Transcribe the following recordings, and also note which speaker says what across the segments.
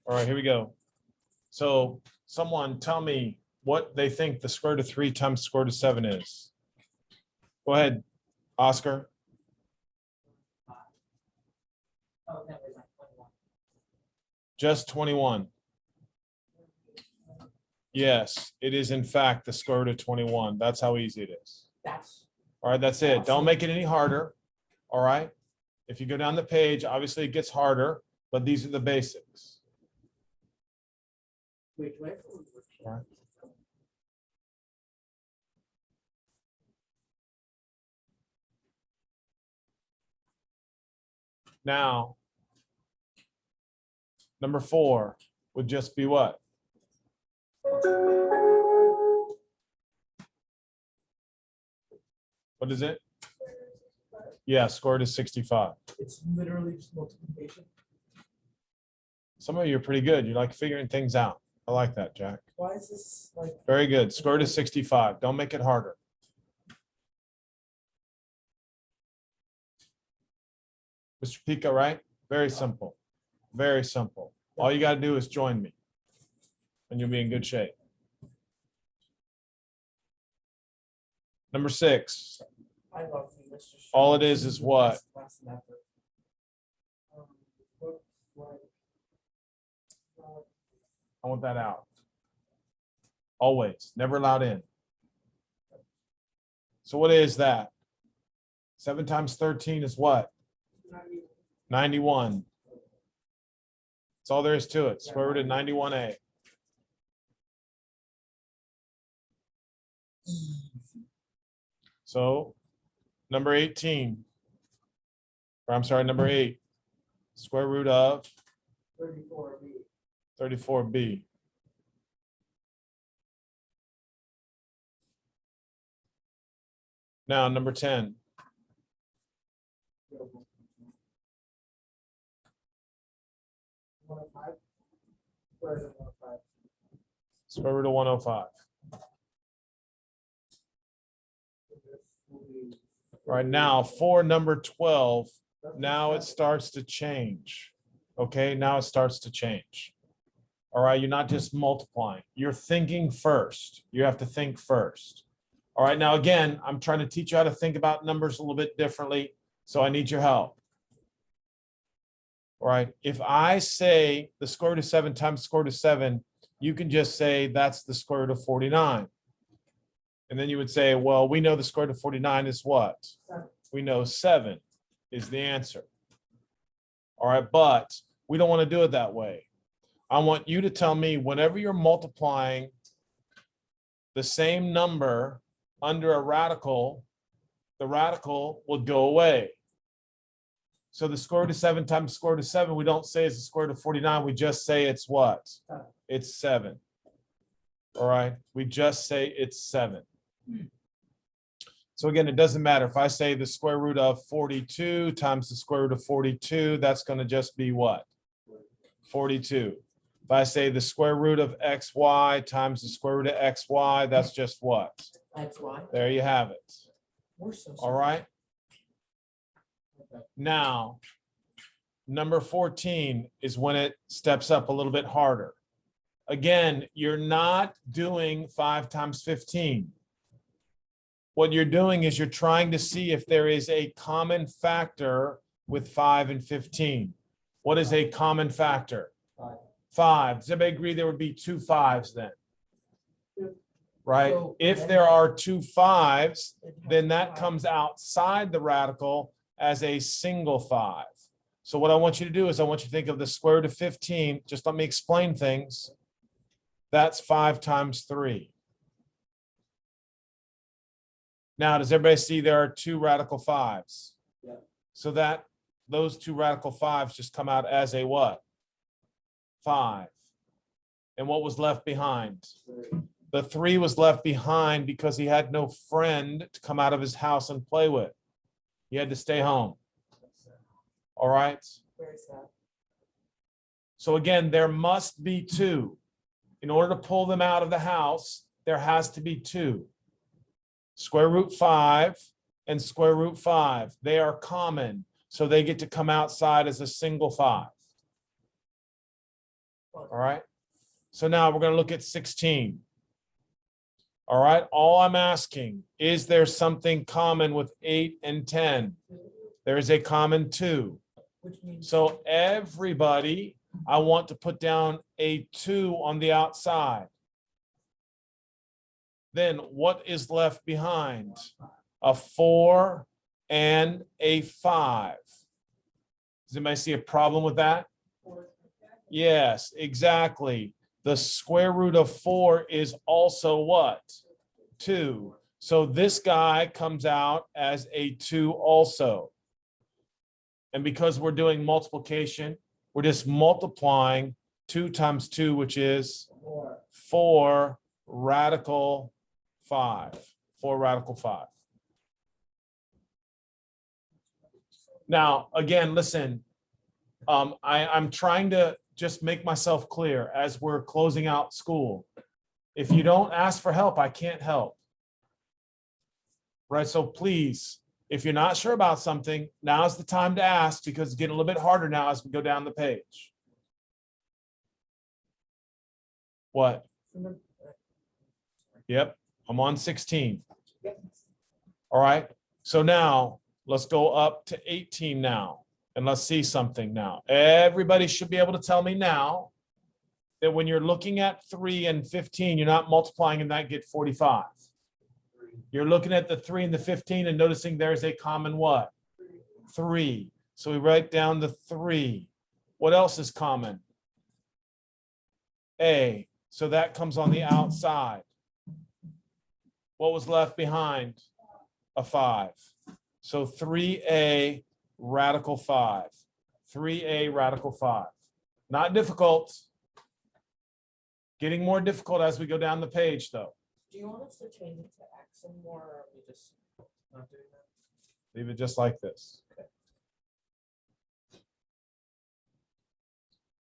Speaker 1: All right, here we go. So someone tell me what they think the square root of 3 times square root of 7 is. Go ahead, Oscar.
Speaker 2: Oh, that was like 21.
Speaker 1: Just 21. Yes, it is in fact the square root of 21. That's how easy it is.
Speaker 2: That's
Speaker 1: All right, that's it. Don't make it any harder. All right. If you go down the page, obviously it gets harder, but these are the basics.
Speaker 2: wait, wait.
Speaker 1: All right. Now, number 4 would just be what? What is it? Yeah, square root of 65.
Speaker 2: It's literally just multiplication.
Speaker 1: Some of you are pretty good. You like figuring things out. I like that, Jack.
Speaker 2: Why is this like?
Speaker 1: Very good. Square root of 65. Don't make it harder. Mr. Pica, right? Very simple. Very simple. All you got to do is join me, and you'll be in good shape. Number 6.
Speaker 2: I love you, Mr. Shaw.
Speaker 1: All it is what?
Speaker 2: Last effort. Looks like,
Speaker 1: I want that out. Always. Never allowed in. So what is that? 7 times 13 is what? 91. That's all there is to it. Square root of 91a. So number 18, or I'm sorry, number 8, square root of
Speaker 2: 34B.
Speaker 1: 34b. Now, number 10,
Speaker 2: Where is it? 105.
Speaker 1: square root of 105. Right now, for number 12, now it starts to change. Okay, now it starts to change. All right, you're not just multiplying. You're thinking first. You have to think first. All right, now again, I'm trying to teach you how to think about numbers a little bit differently, so I need your help. All right, if I say the square root of 7 times square root of 7, you can just say that's the square root of 49. And then you would say, well, we know the square root of 49 is what?
Speaker 2: 7.
Speaker 1: We know 7 is the answer. All right, but we don't want to do it that way. I want you to tell me whenever you're multiplying the same number under a radical, the radical will go away. So the square root of 7 times square root of 7, we don't say it's the square root of 49. We just say it's what?
Speaker 2: 7.
Speaker 1: It's 7. All right, we just say it's 7. So again, it doesn't matter. If I say the square root of 42 times the square root of 42, that's going to just be what? 42. If I say the square root of xy times the square root of xy, that's just what?
Speaker 2: XY.
Speaker 1: There you have it.
Speaker 2: We're so
Speaker 1: All right. Now, number 14 is when it steps up a little bit harder. Again, you're not doing 5 times 15. What you're doing is you're trying to see if there is a common factor with 5 and 15. What is a common factor?
Speaker 2: 5.
Speaker 1: 5. Does everybody agree there would be 2 5s then? Right?
Speaker 2: So
Speaker 1: If
Speaker 2: then
Speaker 1: there
Speaker 2: that-
Speaker 1: are 2 5s,
Speaker 2: It has
Speaker 1: then that
Speaker 2: 5.
Speaker 1: comes outside the radical as a single 5. So what I want you to do is I want you to think of the square root of 15. Just let me explain things. That's 5 times 3. Now, does everybody see there are 2 radical 5s?
Speaker 2: Yeah.
Speaker 1: So that those 2 radical 5s just come out as a what? 5. And what was left behind?
Speaker 2: 3.
Speaker 1: The 3 was left behind because he had no friend to come out of his house and play with. He had to stay home. All right.
Speaker 2: Very sad.
Speaker 1: So again, there must be 2. In order to pull them out of the house, there has to be 2. Square root 5 and square root 5. They are common. So they get to come outside as a single 5. All right. So now we're going to look at 16. All right. All I'm asking, is there something common with 8 and 10? There is a common 2.
Speaker 2: Which means.
Speaker 1: So everybody, I want to put down a 2 on the outside. Then what is left behind? A 4 and a 5. Does anybody see a problem with that? Yes, exactly. The square root of 4 is also what? 2. So this guy comes out as a 2 also. And because we're doing multiplication, we're just multiplying 2 times 2, which is 4 radical 5. 4 radical 5. Now, again, listen, I'm trying to just make myself clear as we're closing out school. If you don't ask for help, I can't help. Right? So please, if you're not sure about something, now's the time to ask, because it's getting a little bit harder now as we go down the page. What? Yep, I'm on 16. All right, so now let's go up to 18 now, and let's see something now. Everybody should be able to tell me now that when you're looking at 3 and 15, you're not multiplying and that get 45. You're looking at the 3 and the 15 and noticing there's a common what? 3. So we write down the 3. What else is common? A. So that comes on the outside. What was left behind? A 5. So 3a radical 5. 3a radical 5. Not difficult. Getting more difficult as we go down the page, though.
Speaker 2: Do you want us to change it to X and more, or are we just not doing that?
Speaker 1: Leave it just like this.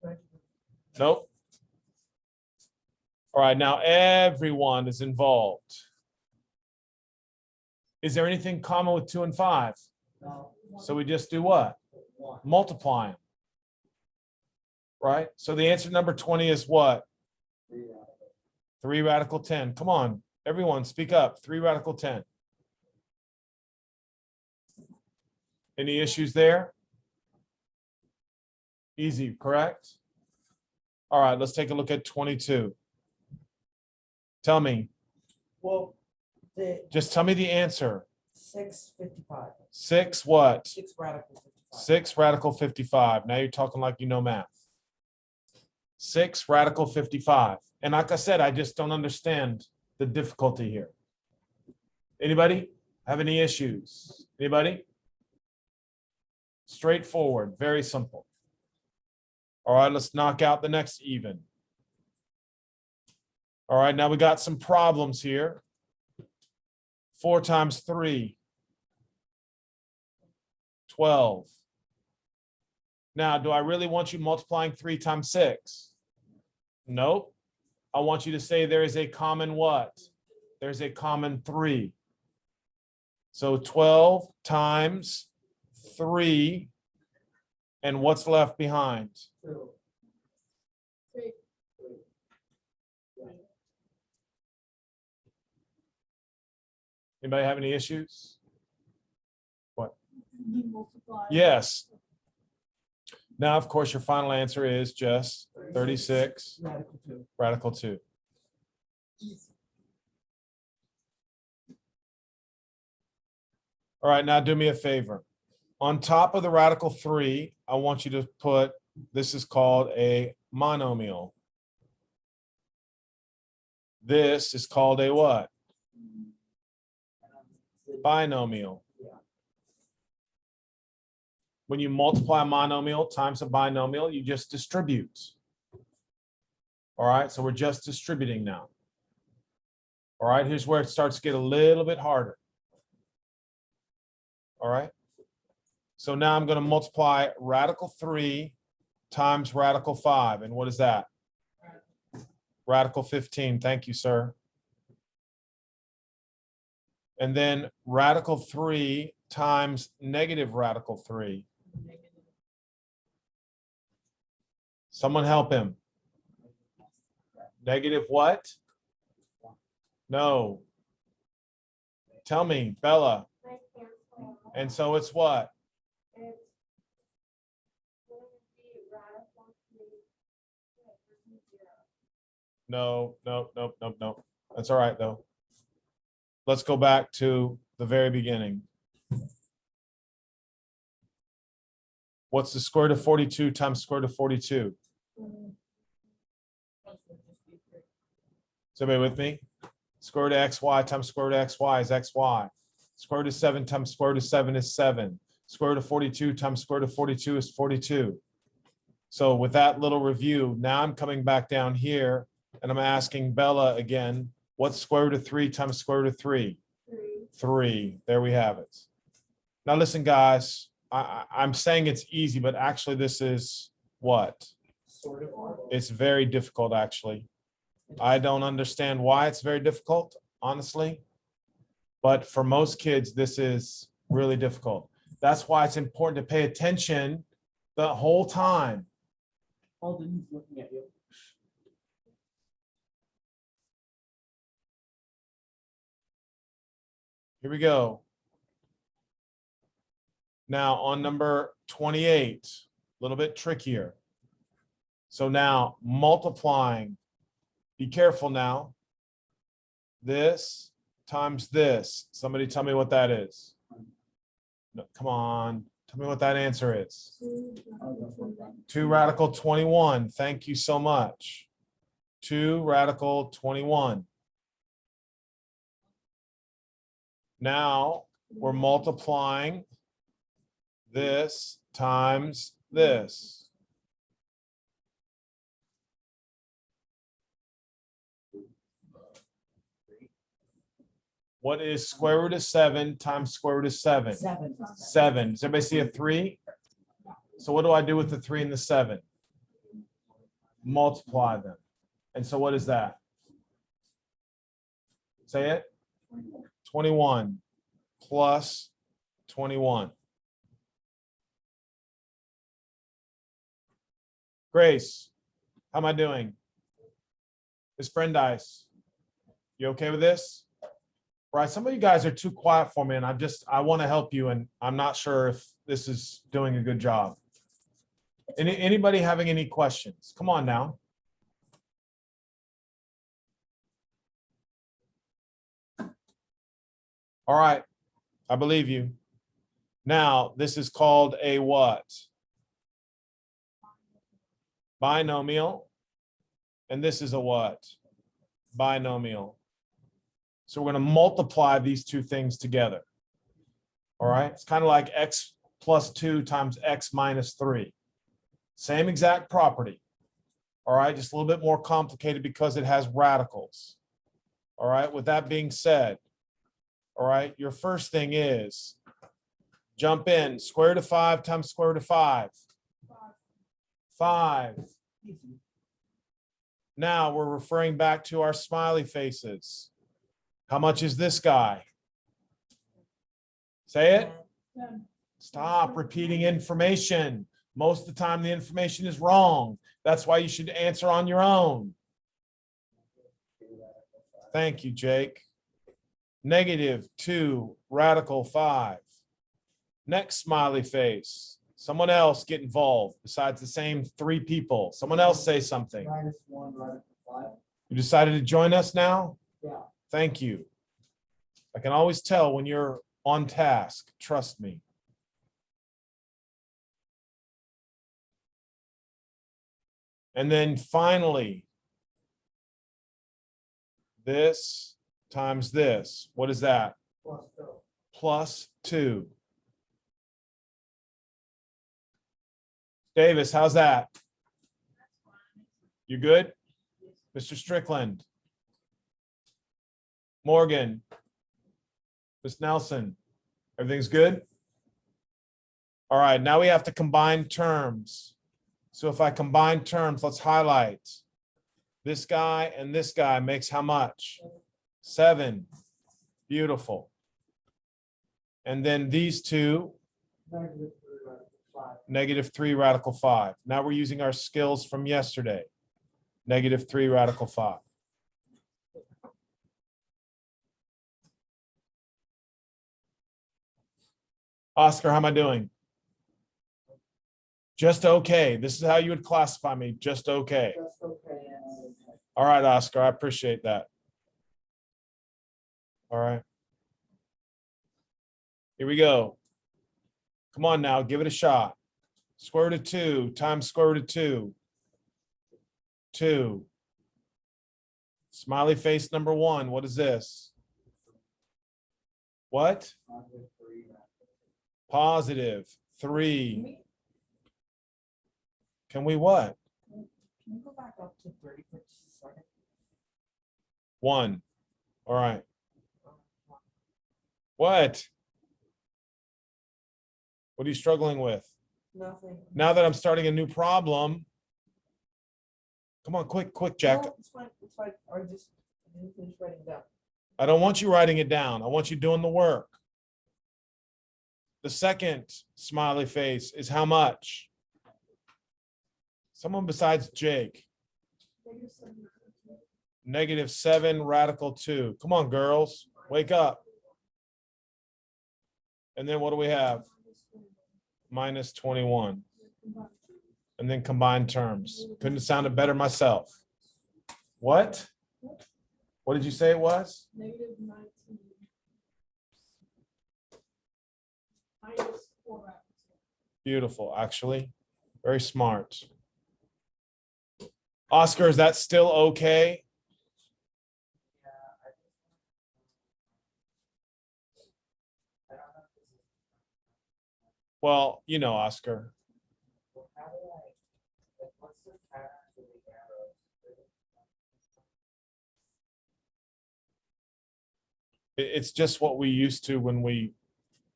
Speaker 2: Okay.
Speaker 1: Nope. All right, now everyone is involved. Is there anything common with 2 and 5?
Speaker 2: No.
Speaker 1: So we just do what? Multiply them. Right? So the answer number 20 is what? 3 radical 10. Come on, everyone, speak up. 3 radical 10. Any issues there? Easy, correct? All right, let's take a look at 22. Tell me.
Speaker 2: Well,
Speaker 1: Just tell me the answer.
Speaker 2: 655.
Speaker 1: 6 what?
Speaker 2: 6 radical 55.
Speaker 1: 6 radical 55. Now you're talking like you know math. 6 radical 55. And like I said, I just don't understand the difficulty here. Anybody have any issues? Anybody? Straightforward, very simple. All right, let's knock out the next even. All right, now we got some problems here. 4 times 3, 12. Now, do I really want you multiplying 3 times 6? Nope. I want you to say there is a common what? There's a common 3. So 12 times 3, and what's left behind?
Speaker 2: 2.
Speaker 1: Anybody have any issues? What? Yes. Now, of course, your final answer is just 36
Speaker 2: Radical 2.
Speaker 1: radical 2. All right, now do me a favor. On top of the radical 3, I want you to put, this is called a monomial. This is called a what? Binomial. When you multiply a monomial times a binomial, you just distribute. All right, so we're just distributing now. All right, here's where it starts to get a little bit harder. All right, so now I'm going to multiply radical 3 times radical 5. And what is that? Radical 15. Thank you, sir. And then radical 3 times negative radical 3. Someone help him. Negative what? No. Tell me, Bella. And so it's what? No. That's all right, though. Let's go back to the very beginning. What's the square root of 42 times square root of 42? Is everybody with me? Square root of xy times square root of xy is xy. Square root of 7 times square root of 7 is 7. Square root of 42 times square root of 42 is 42. So with that little review, now I'm coming back down here and I'm asking Bella again, what's square root of 3 times square root of 3? 3. There we have it. Now listen, guys, I'm saying it's easy, but actually this is what? It's very difficult, actually. I don't understand why it's very difficult, honestly. But for most kids, this is really difficult. That's why it's important to pay attention the whole time.
Speaker 2: Alden's looking at you.
Speaker 1: Here we go. Now on number 28, a little bit trickier. So now multiplying, be careful now. This times this. Somebody tell me what that is. No, come on, tell me what that answer is. 2 radical 21. Thank you so much. 2 radical 21. Now we're multiplying this times this. What is square root of 7 times square root of 7? 7. Does everybody see a 3? So what do I do with the 3 and the 7? Multiply them. And so what is that? Say it. 21 plus 21. Grace, how am I doing? Miss Brandeis, you okay with this? All right, some of you guys are too quiet for me, and I want to help you, and I'm not sure if this is doing a good job. Anybody having any questions? Come on now. All right, I believe you. Now, this is called a what? Binomial. And this is a what? Binomial. So we're going to multiply these two things together. All right, it's kind of like x plus 2 times x minus 3. Same exact property. All right, just a little bit more complicated because it has radicals. All right, with that being said, all right, your first thing is jump in. Square root of 5 times square root of 5. 5. Now we're referring back to our smiley faces. How much is this guy? Say it. Stop repeating information. Most of the time the information is wrong. That's why you should answer on your own. Thank you, Jake. Negative 2 radical 5. Next smiley face. Someone else get involved besides the same 3 people. Someone else say something.
Speaker 3: Minus 1 radical 5.
Speaker 1: You decided to join us now?
Speaker 3: Yeah.
Speaker 1: Thank you. I can always tell when you're on task. Trust me. And then finally, this times this. What is that?
Speaker 3: Plus 2.
Speaker 1: Plus 2. Davis, how's that? You good? Mr. Strickland. Morgan. Ms. Nelson. Everything's good? All right, now we have to combine terms. So if I combine terms, let's highlight. This guy and this guy makes how much? 7. Beautiful. And then these two,
Speaker 3: Negative 3 radical 5.
Speaker 1: -3 radical 5. Now we're using our skills from yesterday. Negative 3 radical 5. Oscar, how am I doing? Just okay. This is how you would classify me. Just okay.
Speaker 2: Just okay.
Speaker 1: All right, Oscar, I appreciate that. All right. Here we go. Come on now, give it a shot. Square root of 2 times square root of 2. 2. Smiley face number 1. What is this? What? Positive 3. Can we what?
Speaker 2: Can you go back up to 30 for just a second?
Speaker 1: 1. All right. What? What are you struggling with?
Speaker 2: Nothing.
Speaker 1: Now that I'm starting a new problem. Come on, quick, Jack.
Speaker 2: No, it's fine. It's fine. I didn't finish writing it down.
Speaker 1: I don't want you writing it down. I want you doing the work. The second smiley face is how much? Someone besides Jake. Negative 7 radical 2. Come on, girls. Wake up. And then what do we have? Minus 21. And then combined terms. Couldn't have sounded better myself. What? What did you say it was?
Speaker 3: Negative 19. Minus 4.
Speaker 1: Beautiful, actually. Very smart. Oscar, is that still okay? Well, you know, Oscar. It's just what we used to when we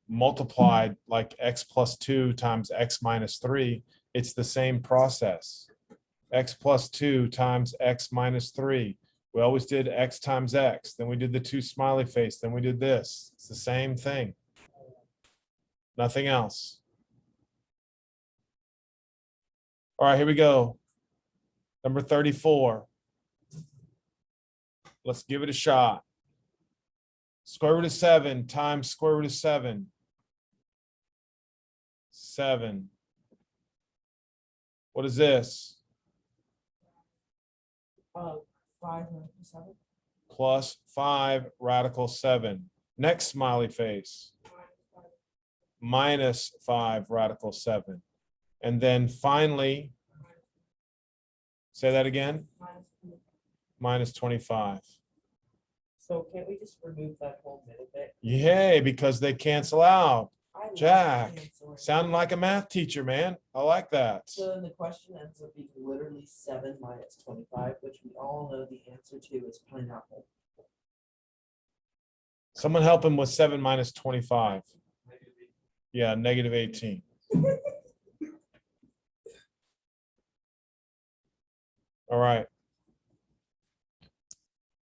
Speaker 1: multiplied like x plus 2 times x minus 3. It's the same process. X plus 2 times x minus 3. We always did x times x. Then we did the 2 smiley face. Then we did this. It's the same thing. Nothing else. All right, here we go. Number 34. Let's give it a shot. Square root of 7 times square root of 7. 7. What is this?
Speaker 2: 5 radical 7.
Speaker 1: Plus 5 radical 7. Next smiley face. Minus 5 radical 7. And then finally, say that again. Minus 25.
Speaker 2: So can't we just remove that whole middle bit?
Speaker 1: Yay, because they cancel out.
Speaker 2: I love
Speaker 1: Jack,
Speaker 2: canceling.
Speaker 1: sounding like a math teacher, man. I like that.
Speaker 2: So then the question ends up being literally 7 minus 25, which we all know the answer to is pineapple.
Speaker 1: Someone help him with 7 minus 25. Yeah, negative 18. All right.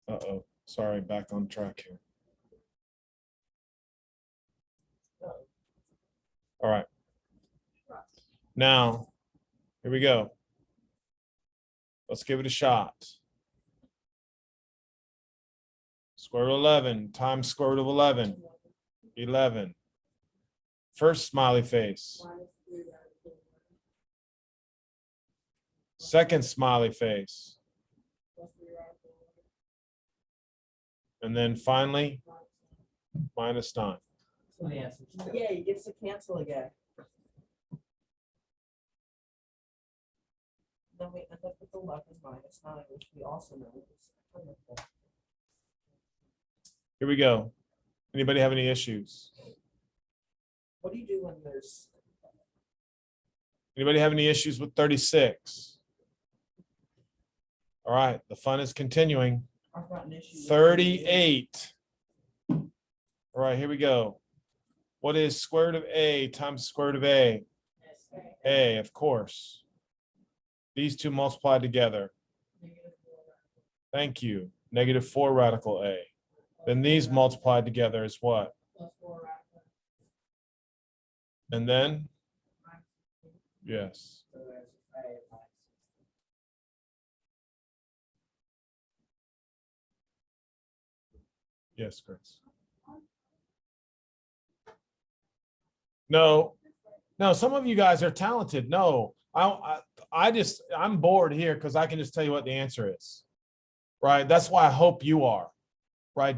Speaker 1: Uh-oh. Sorry, back on track here. All right. Now, here we go. Let's give it a shot. Square root of 11 times square root of 11. 11. First smiley face. Second smiley face. And then finally, minus 9.
Speaker 2: So the answer is yeah, he gets to cancel again. Then we end up with 11 minus 9, which we also know is pineapple.
Speaker 1: Here we go. Anybody have any issues?
Speaker 2: What do you do when there's
Speaker 1: Anybody have any issues with 36? All right, the fun is continuing.
Speaker 2: I've got an issue with
Speaker 1: 38. All right, here we go. What is square root of a times square root of a? A, of course. These two multiply together. Thank you. Negative 4 radical a. Then these multiplied together is what? And then? Yes. Yes, Chris. No, no, some of you guys are talented. No, I'm bored here because I can just tell you what the answer is. Right? That's why I hope you are. Right?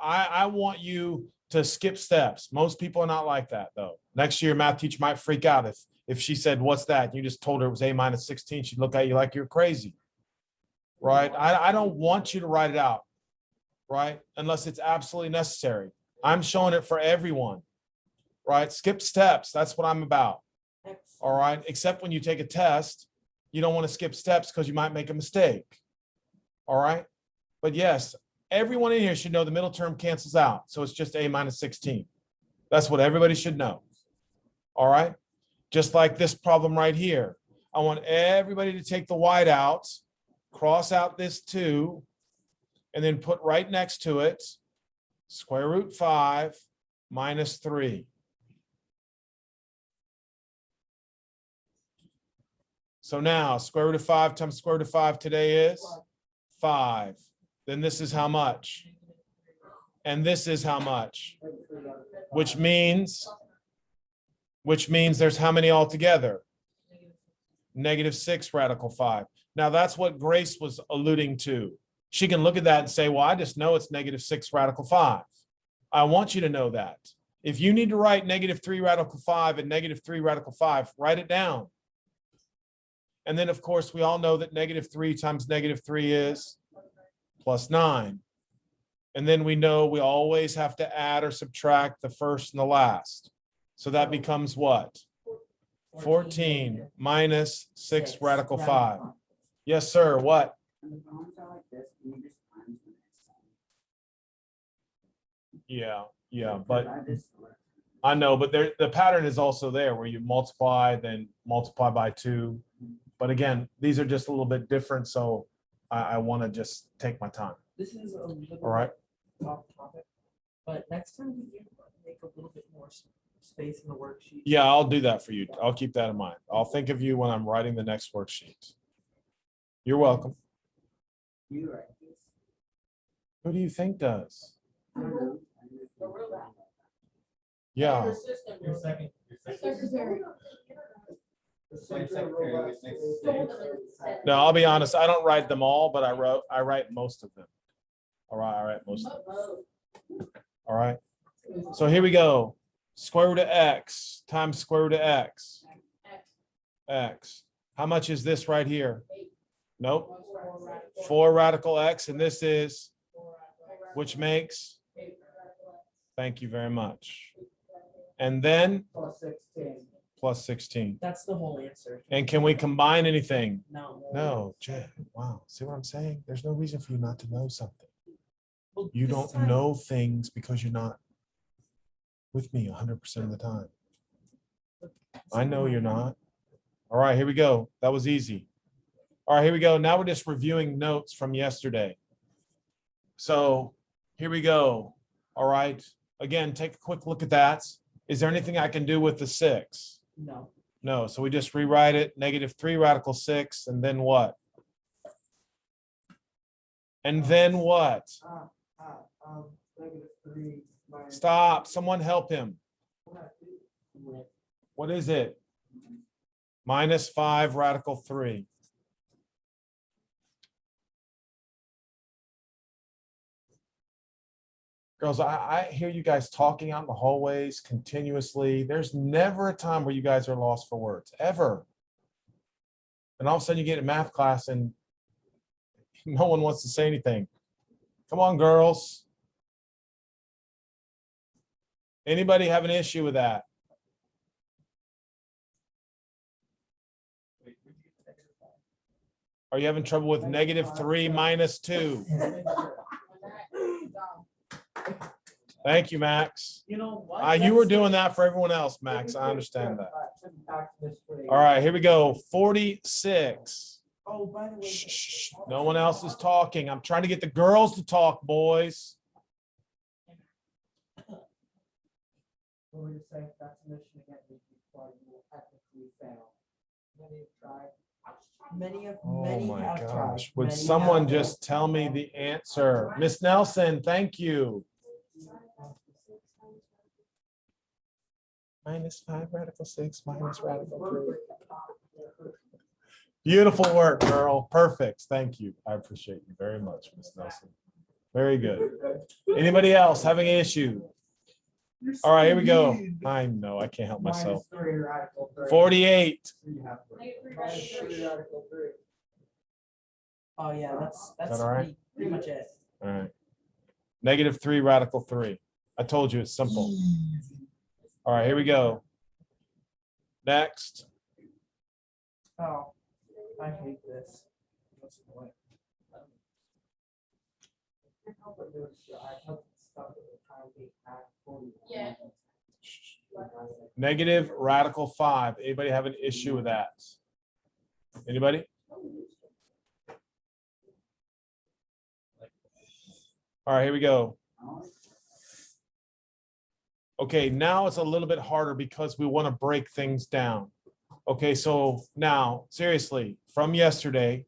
Speaker 1: I want you to skip steps. Most people are not like that though. Next year, math teacher might freak out if she said, "What's that?" And you just told her it was A-16. She'd look at you like you're crazy. Right? I don't want you to write it out. Right? Unless it's absolutely necessary. I'm showing it for everyone. Right? Skip steps. That's what I'm about. All right. Except when you take a test, you don't want to skip steps because you might make a mistake. All right. But yes, everyone in here should know the middle term cancels out. So it's just A-16. That's what everybody should know. All right. Just like this problem right here. I want everybody to take the white out, cross out this 2, and then put right next to it square root 5 minus 3. So now square root of 5 times square root of 5 today is 5. Then this is how much? And this is how much? Which means there's how many altogether? -6 radical 5. Now that's what Grace was alluding to. She can look at that and say, well, I just know it's -6 radical 5. I want you to know that. If you need to write -3 radical 5 and -3 radical 5, write it down. And then, of course, we all know that -3 times -3 is +9. And then we know we always have to add or subtract the first and the last. So that becomes what? 14 minus 6 radical 5. Yes, sir. What? Yeah, but I know, but the pattern is also there where you multiply, then multiply by 2. But again, these are just a little bit different, so I want to just take my time.
Speaker 2: This is a little
Speaker 1: All right.
Speaker 2: off topic, but next time you make a little bit more space in the worksheet.
Speaker 1: Yeah, I'll do that for you. I'll keep that in mind. I'll think of you when I'm writing the next worksheet. You're welcome.
Speaker 2: You write this.
Speaker 1: Who do you think does?
Speaker 2: I don't know.
Speaker 1: Yeah.
Speaker 3: Your second.
Speaker 4: Secretary.
Speaker 1: No, I'll be honest. I don't write them all, but I write most of them. All right, I write most of them. All right. So here we go. Square root of x times square root of x. X. How much is this right here? Nope. 4 radical x, and this is, which makes, thank you very much. And then plus 16.
Speaker 2: That's the whole answer.
Speaker 1: And can we combine anything?
Speaker 2: No.
Speaker 1: No, Jen. Wow. See what I'm saying? There's no reason for you not to know something.
Speaker 2: Well,
Speaker 1: You
Speaker 2: this
Speaker 1: don't
Speaker 2: time-
Speaker 1: know things because you're not with me 100% of the time. I know you're not. All right, here we go. That was easy. All right, here we go. Now we're just reviewing notes from yesterday. So here we go. All right. Again, take a quick look at that. Is there anything I can do with the 6?
Speaker 2: No.
Speaker 1: No. So we just rewrite it. -3 radical 6. And then what? And then what?
Speaker 2: -3 minus.
Speaker 1: Stop. Someone help him. What is it? -5 radical 3. Girls, I hear you guys talking out in the hallways continuously. There's never a time where you guys are lost for words, ever. And all of a sudden you get in math class and no one wants to say anything. Come on, girls. Anybody have an issue with that? Are you having trouble with -3 minus 2? Thank you, Max.
Speaker 2: You know what?
Speaker 1: You were doing that for everyone else, Max. I understand that. All right, here we go. 46.
Speaker 2: Oh, by the way.
Speaker 1: Shh, shh, shh. No one else is talking. I'm trying to get the girls to talk, boys.
Speaker 2: What were you saying? That's a mission again. You will ethically fail. Then you try. Many
Speaker 1: Oh my
Speaker 2: have tried.
Speaker 1: gosh. Would
Speaker 2: Many
Speaker 1: someone
Speaker 2: have
Speaker 1: just tell me the answer? Miss Nelson, thank you. -5 radical 6 minus radical 3. Beautiful work, girl. Perfect. Thank you. I appreciate you very much, Miss Nelson. Very good. Anybody else having an issue? All right, here we go. I know, I can't help myself. 48.
Speaker 2: Oh, yeah, that's
Speaker 1: all right?
Speaker 2: pretty much it.
Speaker 1: All right. -3 radical 3. I told you it's simple. All right, here we go. Next.
Speaker 2: Oh, I hate this. What's the point?
Speaker 3: Yeah.
Speaker 1: Negative radical 5. Anybody have an issue with that? Anybody? All right, here we go. Okay, now it's a little bit harder because we want to break things down. Okay, so now, seriously, from yesterday,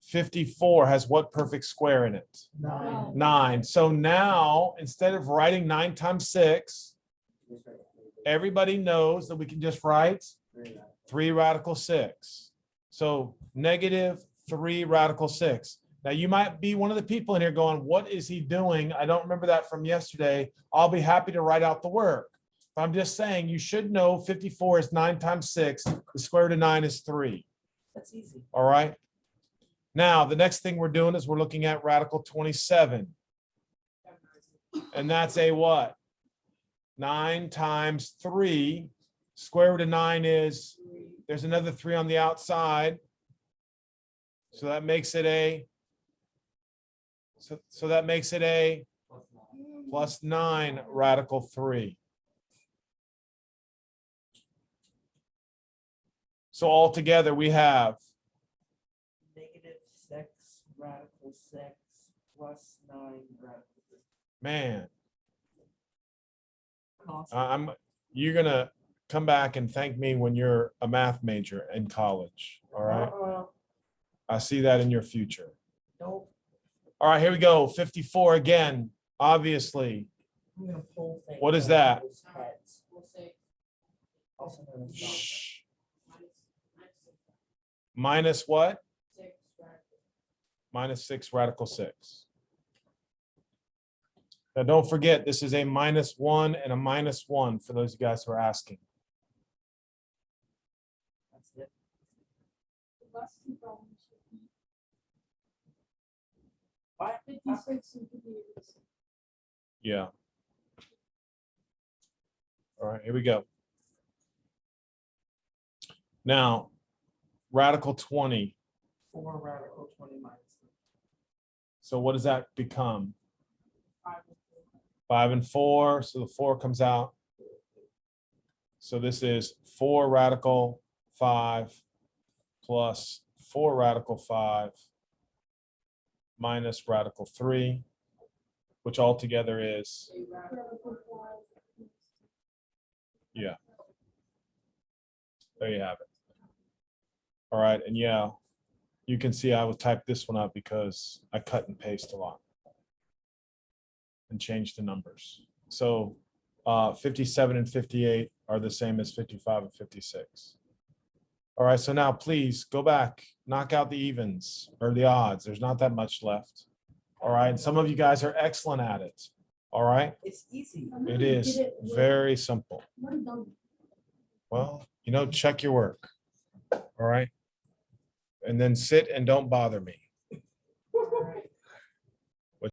Speaker 1: 54 has what perfect square in it?
Speaker 2: 9.
Speaker 1: 9. So now, instead of writing 9 times 6, everybody knows that we can just write 3 radical 6. So -3 radical 6. Now, you might be one of the people in here going, what is he doing? I don't remember that from yesterday. I'll be happy to write out the work. But I'm just saying, you should know 54 is 9 times 6. The square root of 9 is 3.
Speaker 2: That's easy.
Speaker 1: All right. Now, the next thing we're doing is we're looking at radical 27. And that's a what? 9 times 3. Square root of 9 is, there's another 3 on the outside. So that makes it a, so that makes it a +9 radical 3. So altogether we have
Speaker 2: -6 radical 6 plus 9 radical 3.
Speaker 1: man,
Speaker 2: Constant.
Speaker 1: you're gonna come back and thank me when you're a math major in college. All right. I see that in your future.
Speaker 2: Nope.
Speaker 1: All right, here we go. 54 again, obviously.
Speaker 2: I'm gonna pull things.
Speaker 1: What is
Speaker 2: out
Speaker 1: that?
Speaker 2: of those heads. Also known as dots.
Speaker 1: Shh. Minus what? -6 radical 6. Now, don't forget, this is a -1 and a -1 for those of you guys who are asking.
Speaker 2: That's it. Why?
Speaker 3: 56
Speaker 1: Yeah. All right, here we go. Now, radical 20.
Speaker 2: 4 radical 20 minus 3.
Speaker 1: So what does that become?
Speaker 3: 5
Speaker 1: 5 and 4, so the 4 comes out. So this is 4 radical 5 plus 4 radical 5 minus radical 3, which altogether is, yeah. There you have it. All right, and yeah, you can see I would type this one up because I cut and paste a lot and change the numbers. So 57 and 58 are the same as 55 and 56. All right, so now please go back, knock out the evens or the odds. There's not that much left. All right, and some of you guys are excellent at it. All right,
Speaker 2: It's easy.
Speaker 1: it is very simple. Well, check your work. All right, and then sit and don't bother me.